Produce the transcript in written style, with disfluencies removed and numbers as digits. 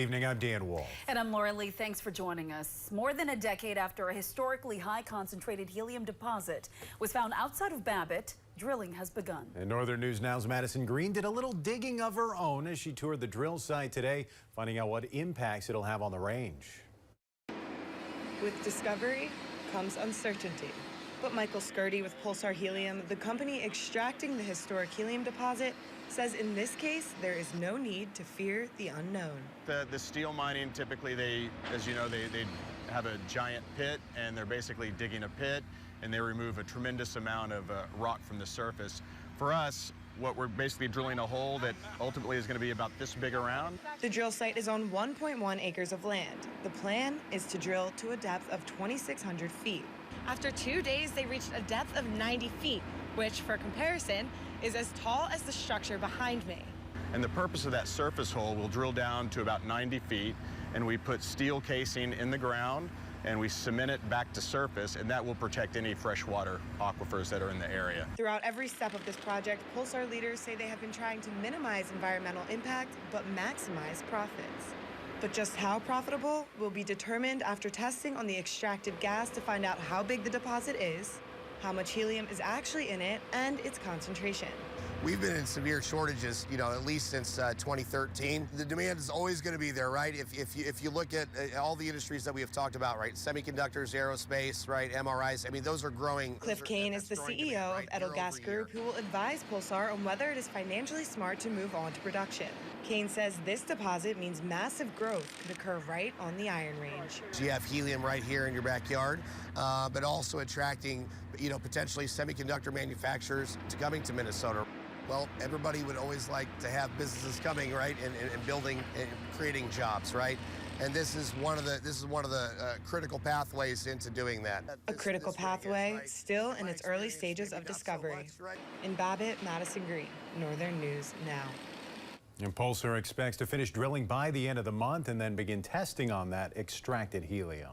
Evening, I'm Dan Wolf. And I'm Laura Lee. Thanks for joining us. More than a decade after a historically high concentrated helium deposit was found outside of Babbitt, drilling has begun. And Northern News Now's Madison Green did a little digging of her own as she toured the drill site today, finding out what impacts it'll have on the range. With discovery comes uncertainty. But Michael Skirty with Pulsar Helium, the company extracting the historic helium deposit, says in this case, there is no need to fear the unknown. The steel mining, typically they have a giant pit and they're basically digging a pit and they remove a tremendous amount of rock from the surface. For us, what we're basically drilling a hole that ultimately is going to be about this big around. The drill site is on 1.1 acres of land. The plan is to drill to a depth of 2,600 feet. After 2 days, they reached a depth of 90 feet, which, for comparison, is as tall as the structure behind me. And the purpose of that surface hole, we'll drill down to about 90 feet, and we put steel casing in the ground, and we cement it back to surface, and that will protect any freshwater aquifers that are in the area. Throughout every step of this project, Pulsar leaders say they have been trying to minimize environmental impact, but maximize profits. But just how profitable will be determined after testing on the extracted gas to find out how big the deposit is, how much helium is actually in it, and its concentration. We've been in severe shortages, at least since 2013. The demand is always going to be there, right? If you look at all the industries that we have talked about, right? Semiconductors, aerospace, right? MRIs, I mean, those are growing. Cliff Kane is the CEO of Edelgas Group, who will advise Pulsar on whether it is financially smart to move on to production. Kane says this deposit means massive growth could occur right on the Iron Range. So you have helium right here in your backyard, but also attracting, potentially semiconductor manufacturers to coming to Minnesota. Well, everybody would always like to have businesses coming, right, and building and creating jobs, right? And this is one of the critical pathways into doing that. A critical pathway still in its early stages of discovery. In Babbitt, Madison Green, Northern News Now. And Pulsar expects to finish drilling by the end of the month and then begin testing on that extracted helium.